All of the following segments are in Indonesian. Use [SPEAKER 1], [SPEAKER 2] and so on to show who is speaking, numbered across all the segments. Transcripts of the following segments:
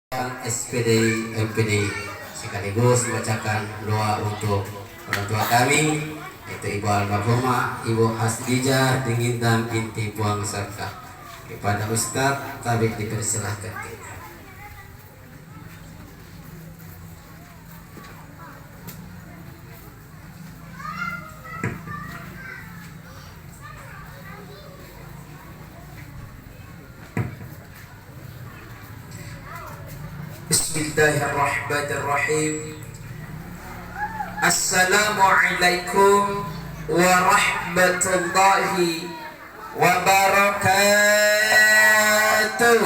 [SPEAKER 1] SPD, MPD sekaligus membacakan doa untuk orang tua kami, yaitu Ibu Almarhumah Ibu Hasdijah Dingintan binti Puang Saka. Kepada Ustadz Tabik dipersilahkan. Bismillahirrahmanirrahim. Assalamualaikum warahmatullahi wabarakatuh.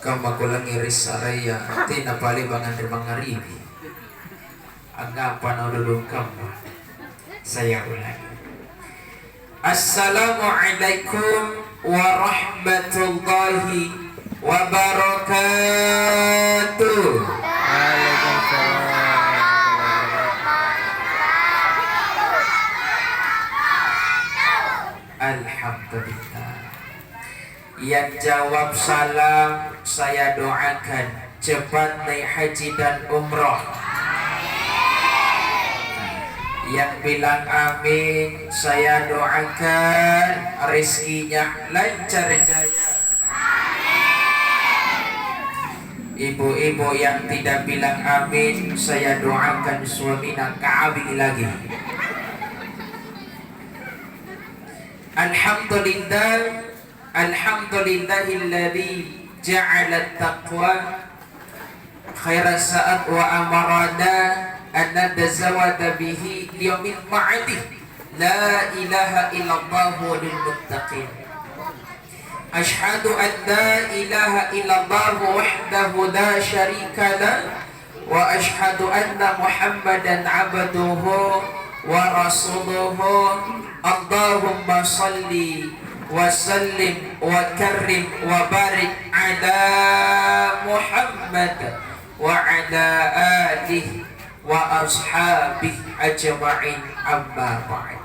[SPEAKER 1] Kama kulang iris saraya tina pali bangan mangaribi. Anggapan ululung kamu. Saya ulangi. Assalamualaikum warahmatullahi wabarakatuh. Alhamdulillah. Yang jawab salam saya doakan cepat naik haji dan umrah. Yang bilang amin saya doakan rezekinya lancar jaya. Ibu-ibu yang tidak bilang amin saya doakan suaminya kawin lagi. Alhamdulillah, alhamdulillahilladzi ja'ala taqwa khairan sa'at wa amarana an natazawwada bihi liyawmil ma'adi. La ilaha illallah lil muttaqin. Ashhadu an la ilaha illallah wahdahu la syarika lah wa ashhadu anna Muhammadan abduhu wa rasuluhu. Allahumma salli wa sallim wa karrim wa barik ala Muhammad wa ala alihi wa ashabihi ajma'in, amma ba'd.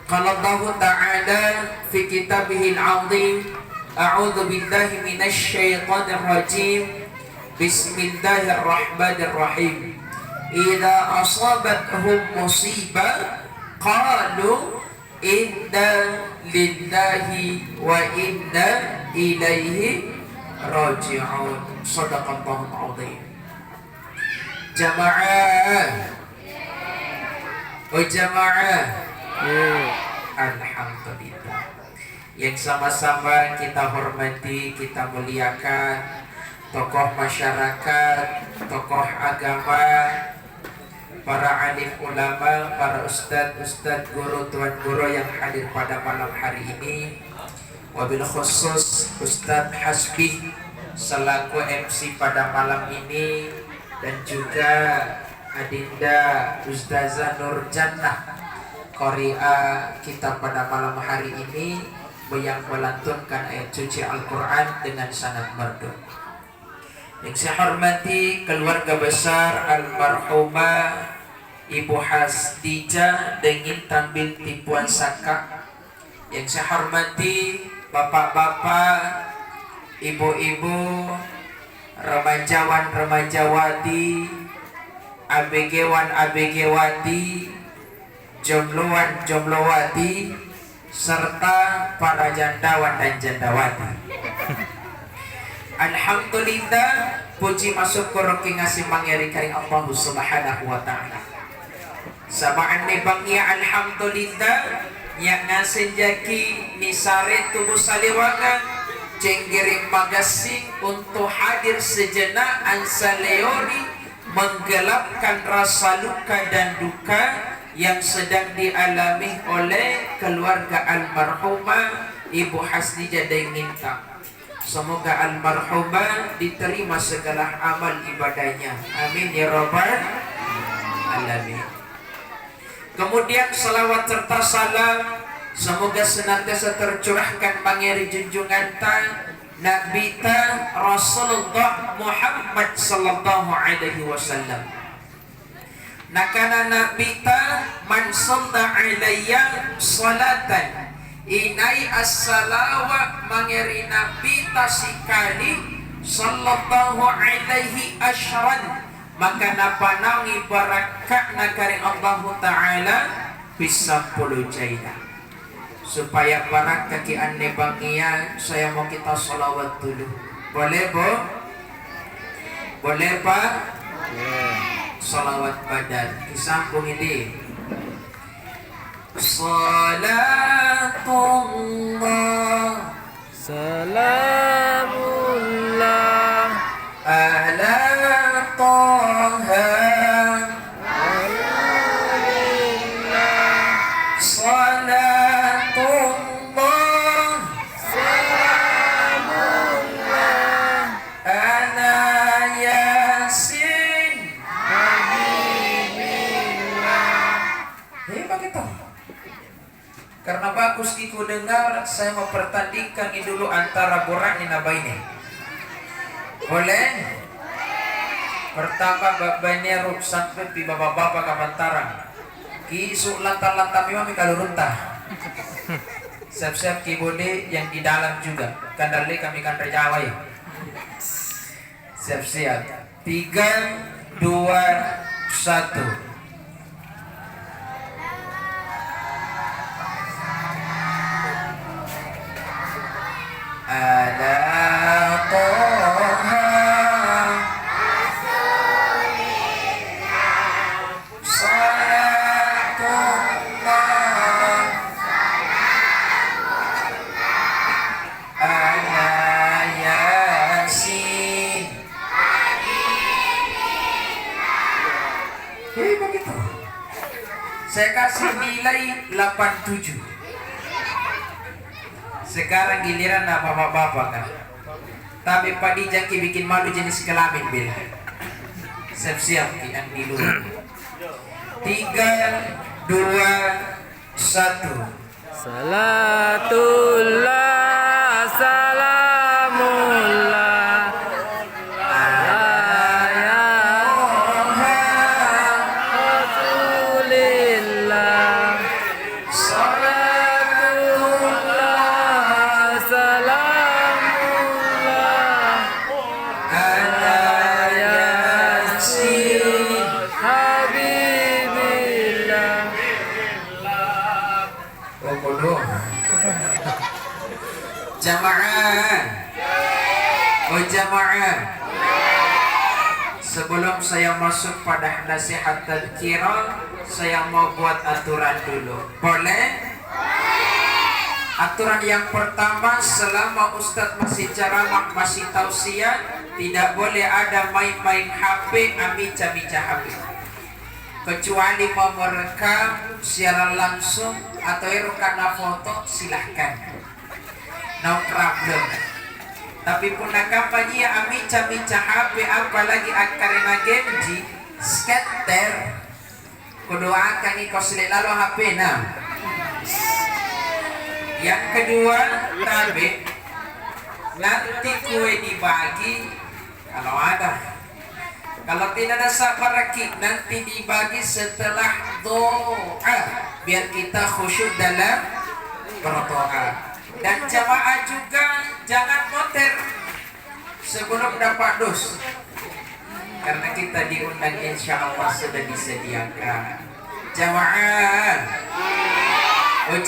[SPEAKER 1] Qala Allah ta'ala fi kitabihil 'azim, a'udzu billahi minasy syaithanir rajim. Bismillahirrahmanirrahim. Idza asabathum musibah qalu inna lillahi wa inna ilaihi raji'un. Shadaqallahul 'azim. Jamaah, oh jamaah, alhamdulillah. Yang sama-sama kita hormati, kita muliakan tokoh masyarakat, tokoh agama, para alim ulama, para ustadz, guru, tuan guru yang hadir pada malam hari ini. Wabil khusus Ustadz Hasbi selaku MC pada malam ini, dan juga Adinda Ustazah Nur Jannah Qari'ah kita pada malam hari ini yang melantunkan ayat suci Al-Quran dengan sanad merdu. Yang saya hormati keluarga besar almarhumah Ibu Hasdijah Dingintan binti Puan Saka. Yang saya hormati bapak-bapak, ibu-ibu, remajawan-remajawati, ABG-wan-ABG-wati, jombloan-jomblowati, serta para jandawan dan jandawati. Alhamdulillah, puji masuk kuroki ngasih mangeri kari Allah subhanahu wa ta'ala. Sabaan nebangnya alhamdulillah, yang ngasih jaki nisare tubuh saliwangan cenggiring magasing untuk hadir sejenak ansaleori menggelapkan rasa luka dan duka yang sedang dialami oleh keluarga almarhumah Ibu Hasdijah Dingintan. Semoga almarhumah diterima segala amal ibadahnya. Amin ya rabbal alamin. Kemudian salawat serta salam semoga senantiasa tercurahkan pangeri junjungan ta Nabi ta Rasulullah Muhammad sallallahu alaihi wasallam. Nakana Nabi ta man shalla alayya salatan
[SPEAKER 2] inai as-salawa mangeri nabi tasikali sallallahu alaihi asyran maka napanangi barakat nagari Allah Ta'ala bisa puluh jaina supaya barakat ki anne bangian saya mau kita salawat dulu boleh bo? Boleh pak? Salawat badan disambung ini salatullah
[SPEAKER 3] salamullah
[SPEAKER 2] ala taha salatullah
[SPEAKER 3] salamullah
[SPEAKER 2] ala yasin hebat kita karena bagus iku dengar saya mau pertandingkan ini dulu antara borak ni nabaini boleh? Pertama babanya ruk sampai di bapak-bapak kamantarang kisu lantar-lantar memang kalau runtah siap-siap kibode yang di dalam juga kandali kami kan terjawa ya siap-siap 3, 2, 1 ala toha salatullah ala yasin begitu saya kasih nilai 87 sekarang giliran bapak-bapak kan tapi padi jaki bikin malu jenis kelamin bila siap-siap yang di luar 3, 2, 1
[SPEAKER 3] salatullah salamullah rasulillah salatullah salamullah
[SPEAKER 2] ala yasin
[SPEAKER 3] habibillah
[SPEAKER 2] bodoh jamaah jamaah sebelum saya masuk pada nasihat tadzkirah saya mau buat aturan dulu boleh? Aturan yang pertama selama Ustadz masih ceramah masih tausiah tidak boleh ada main-main HP amica-mica HP kecuali mau merekam siaran langsung atau karena foto silahkan no problem tapi punah kampanye amica-mica HP apalagi akarena genji skater kudoakan ikos lalu HP nah yang kedua tabe nanti kue dibagi kalau ada kalau tidak ada sabaraki nanti dibagi setelah doa biar kita khusyuk dalam berdoa dan jamaah juga jangan motor sebelum dapat dos karena kita diundang insya Allah sudah disediakan jamaah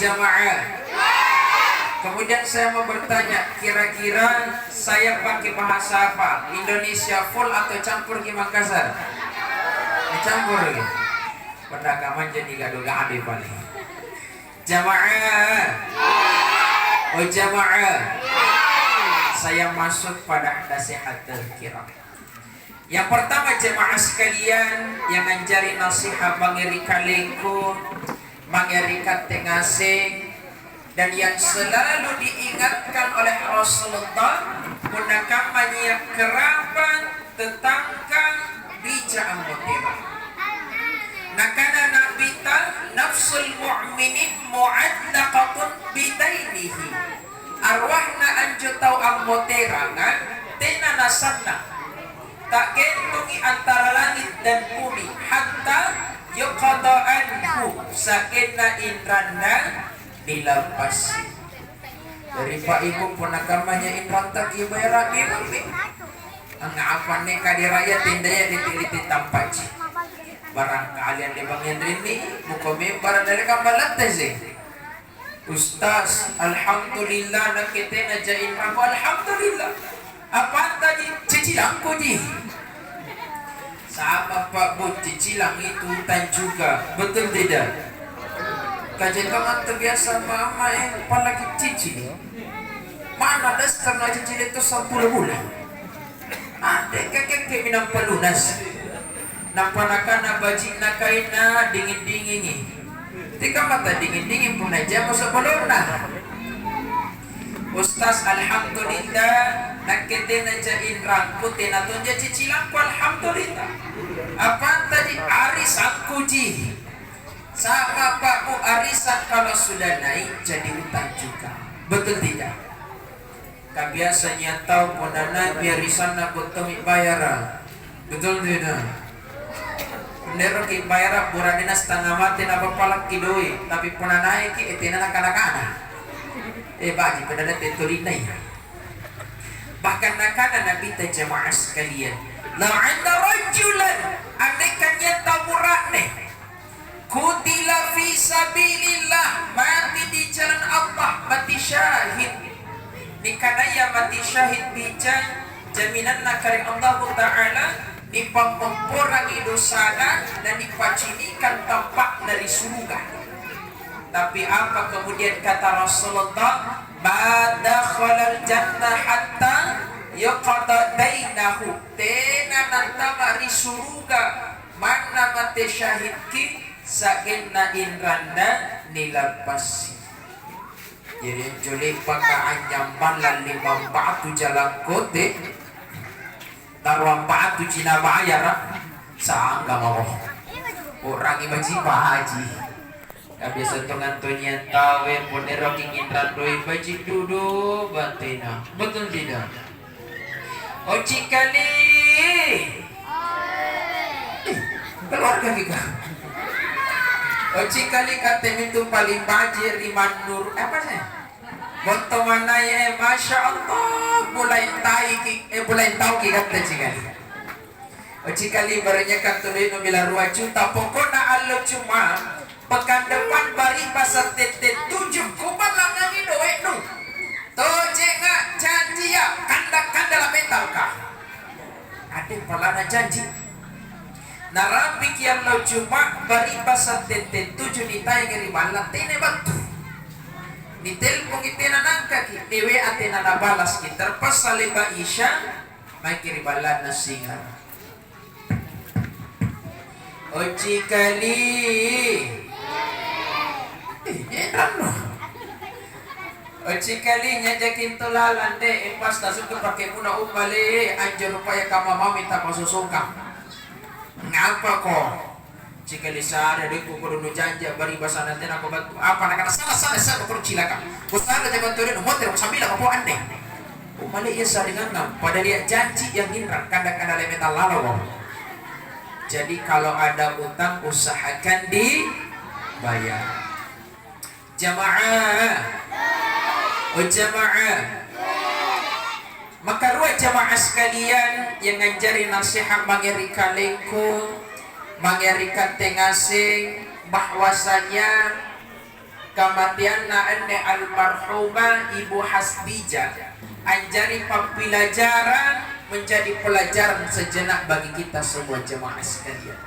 [SPEAKER 2] jamaah. Kemudian saya mau bertanya, kira-kira saya pakai bahasa apa? Indonesia full atau campur di Makassar? Campur ya. Perdagangan jadi gaduh-gaduh paling. Jamaah. Jamaah. Saya masuk pada nasihat tadzkirah. Yang pertama jemaah sekalian yang menjadi nasihat mangeri kaliku, mangeri katengase dan yang selalu diingatkan oleh Rasulullah gunakan banyak kerabat, tetangga, bijak mutiara. Nakana nabita nafsul mu'minin mu'allaqatun bidainihi. Arwahna anjutau ang muterangan tinanasanna. Tak gentungi antara langit dan bumi hatta yuqada'anhu sakinna inranna dilepas. Dari Pak Ibu penakamanya inranta ki bayar mimpi. Ang apa nih kadiraya tindaya ditiliti tampaci. Barang kalian di bangin rini mukome barang dari kambalat sih. Ustaz, alhamdulillah nak kita najain aku alhamdulillah. Apa tadi cicilangku ji? Sama Pak Bu, cicilang itu hutan juga, betul tidak? Kajian kamu terbiasa mama apalagi cicil. Mana dasar na cicil itu 10 bulan. Ada kakek minang pelunas. Nampanakan na bajing na kain na dingin-dingin. Tika mata dingin-dingin pun aja masuk peluna. Ustaz, alhamdulillah nakete na jain rangku tenaton ja cicilangku alhamdulillah. Apa tadi arisanku ji? Sama Pak Bu, arisan kalau sudah naik jadi utang juga. Betul tidak? Biasanya tahu pun naik arisan aku temi bayar. Betul tidak? Bener ki bayar buradina setengah mati apa palak kidoi tapi pun naik ki etina nakana-kana. Baji pada tentulinay. Bahkan nakana Nabi ta jamaah sekalian. La'anna rajulan anekannya taburakne. Kutila fi sabilillah, mati di jalan Allah, mati syahid. Nikanaya mati syahid bijan jaminan nakari Allah Ta'ala dipampurangi dosana dan dipacinikan tampak dari surga. Tapi apa kemudian kata Rasulullah? Badakhalal jannah hatta yuqada dainahu. Tena nantamari surga mana mati syahid ki sakinna inranda nilapas. Jadi juli pakaan nyambalan 5 batu jalan kote taruhan batu cina bayar sangga mau orang ibaji bahaji biasa tungan-tunyan tawe ponero ingin randoi baji duduk batina. Betul tidak? Oci kali keluarga kita. Oci kali kata itu paling bajir iman nur apa sih? Bonto mana ya, masya Allah mulai tahu ki kata cikali. Oci kali barunya katulin nomila ruah juta pokoknya Allah cuma pekan depan bari pasar tete 7 kumalang ngangi doe nu. Toje nga janji ya kanda la mental ka. Ade palana janji. Narampi kian lo cuma bari pasar tete 7 ditai ngeri malam tene batu. Di telpon itena nangka ki dewe atena na balas ki terpas saliba isya mai kiri balan na singa. Oci kali Oci kalinya jakin tulalan deh pas tasuk pakai muna umali anjir upaya kamama minta pasusungkang. Ngapa kok? Cikali sada deh kudu janja bari basa nanti aku bantu apa nak salah saya kudu cilaka. Kusada jaga turun motor sambil aku ande. Umali ia saringan pada dia janji yang inran kanda-kanda lemetal lalu. Jadi kalau ada utang usahakan dibayar. Jamaah, jamaah. Maka dua jamaah sekalian yang ngajari nasihat mangeri kalengku, mangeri tengasing bahwasanya kematian ane almarhumah Ibu Hasdijah anjari pembelajaran menjadi pelajaran sejenak bagi kita semua jemaah sekalian.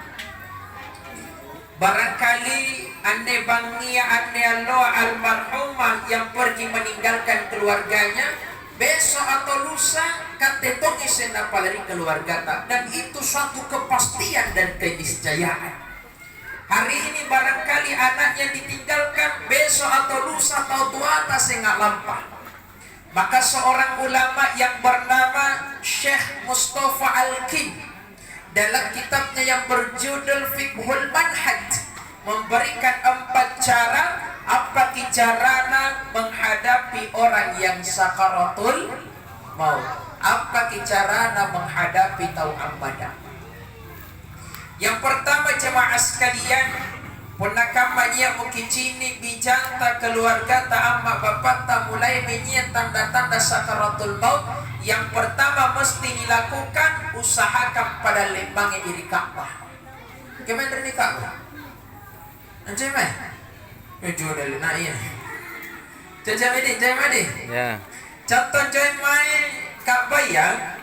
[SPEAKER 2] Barangkali ane bangia ane Allah almarhumah yang pergi meninggalkan keluarganya besok atau lusa katetongi senapa dari keluarga tak, dan itu suatu kepastian dan keniscayaan. Hari ini barangkali anaknya ditinggalkan besok atau lusa atau tuata sengak lampah. Maka seorang ulama yang bernama Syekh Mustafa Al-Kin dalam kitabnya yang berjudul Fiqhul Manhaj memberikan 4 cara apa carana menghadapi orang yang sakaratul maut. Apa carana menghadapi tau'am badan. Yang pertama jemaah sekalian, Punakam manya mukicini bijanta keluarga ta amma bapak ta mulai menyiap tanda-tanda sakaratul maut. Yang pertama mesti dilakukan, usahakan pada lembangnya iri Ka'bah. Kemana dari Ka'bah? Anjay mai. Jual dari naik. Jajah medi.
[SPEAKER 3] Ya.
[SPEAKER 2] Contoh join mai Ka'bah ya.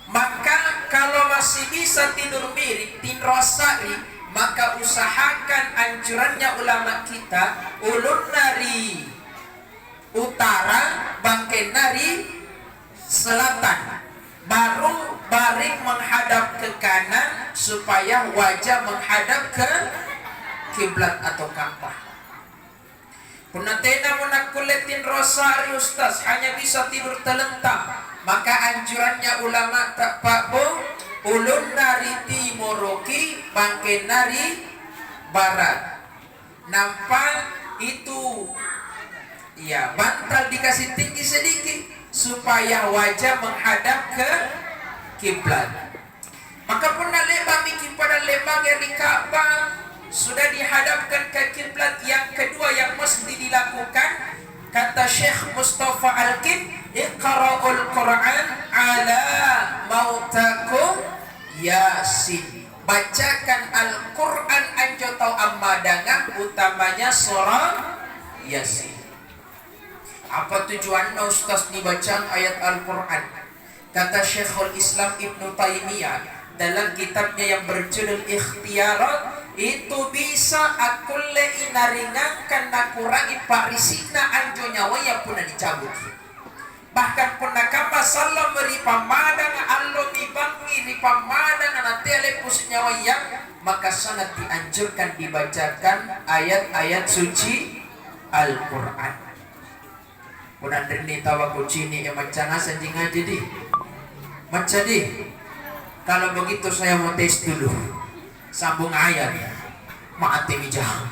[SPEAKER 2] Maka kalau masih bisa tidur miring, tidur rosari, maka usahakan anjurannya ulama kita ulun dari utara, bangkai dari selatan, baru baring menghadap ke kanan supaya wajah menghadap ke kiblat atau Ka'bah. Punatena menakuletin rosari ustaz hanya bisa tidur telentang, maka anjurannya ulama tak pakbo ulun nari timoroki bangke nari barat. Nampak itu ya, bantal dikasih tinggi sedikit supaya wajah menghadap ke kiblat. Maka pun lembang bikin pada lembang yang di Ka'bah sudah dihadapkan ke kiblat. Yang kedua yang mesti dilakukan, kata Syekh Mustafa Al-Kin, iqra'ul Qur'an ala mautakum Yasin. Bacakan Al-Quran anjo tau ammadangah, utamanya surah Yasin. Apa tujuannya ustaz dibaca ayat Al-Quran? Kata Syekhul Islam Ibnu Taimiyah dalam kitabnya yang berjudul Ikhtiarat, itu bisa akulle inaringankan nakurangi parisina anjo nyawa yang puna dicabut. Bahkan puna kama salam meri pamadang allo mibangi di pamadang nanti alepus nyawa yang, maka sangat dianjurkan dibacakan ayat-ayat suci Al-Quran. Puna dini tawa kucini yang macam sanjing aja di macam di. Kalau begitu saya mau tes dulu. Sambung ayat mati mijah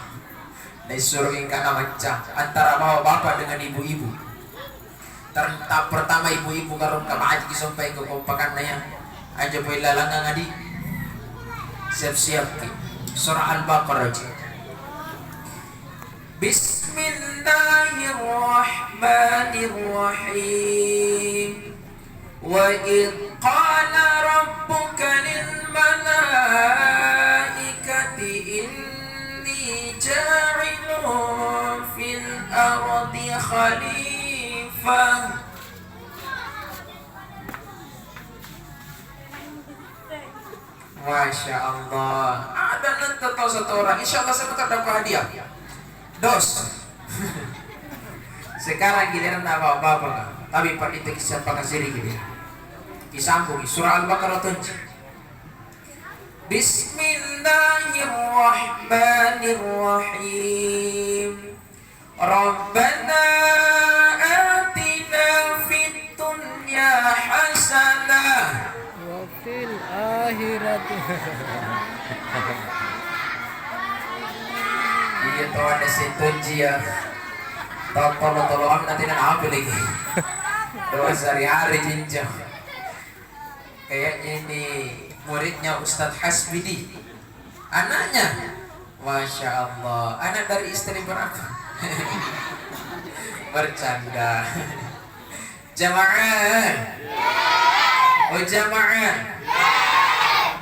[SPEAKER 2] disuruh ingkana macam antara bapak dengan ibu-ibu. Tahap pertama ibu-ibu karung kamaji sampai ke kompakan naya aja boleh lalangan ngadi siap-siap ki surah Al-Baqarah. Bismillahirrahmanirrahim. Wa idh qala rabbuka lil malaikati inni ja'ilun fil ardi khalifah. Masya Allah. Ada nanti tahu satu orang. Insya Allah saya dapat hadiah. Dos. Sekarang giliran apa-apa. Tapi pak itu kisah pakasiri giliran. Disambung surah Al-Baqarah 7. Bismillahirrahmanirrahim. Rabbana atina fid dunya hasanah
[SPEAKER 3] Wa fil akhirati.
[SPEAKER 2] Iya tuh ada setunji ya. Tolong nanti nak apa lagi? Doa sehari-hari jinjah. Kayaknya ini muridnya Ustadz Hasbidi, anaknya. Masya Allah. Anak dari istri berapa? Bercanda. Jamaah. Oh jamaah.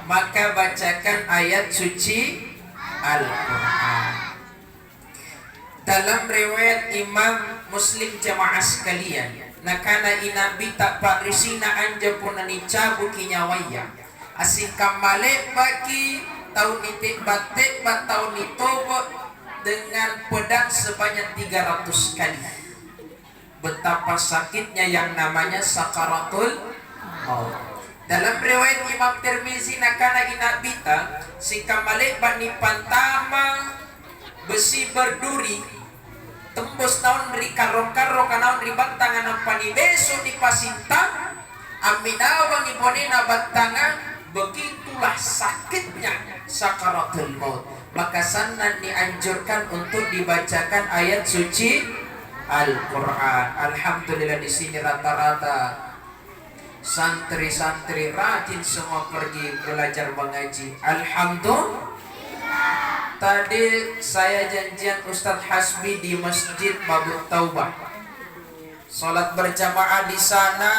[SPEAKER 2] Maka bacakan ayat suci Al-Quran. Dalam riwayat Imam Muslim jamaah sekalian, nakana inabi tak parisina anja punani cabu kinyawaya asing kamale bagi tahun nitik batik bat tahun nitobo dengan pedang sebanyak 300 kali. Betapa sakitnya yang namanya sakaratul maut. Dalam riwayat Imam Tirmizi nakana inabi tak si kamale bani pantama besi berduri tembus naon ri karo-karo kanaon ri bantangan ampani beso di pasinta aminawa ngibonena bantangan. Begitulah sakitnya sakaratul maut. Maka sannan dianjurkan untuk dibacakan ayat suci Al-Quran. Alhamdulillah di sini rata-rata santri-santri rajin semua pergi belajar mengaji. Alhamdulillah. Tadi saya janjian Ustadz Hasbi di Masjid Mabut Taubah. Salat berjamaah di sana.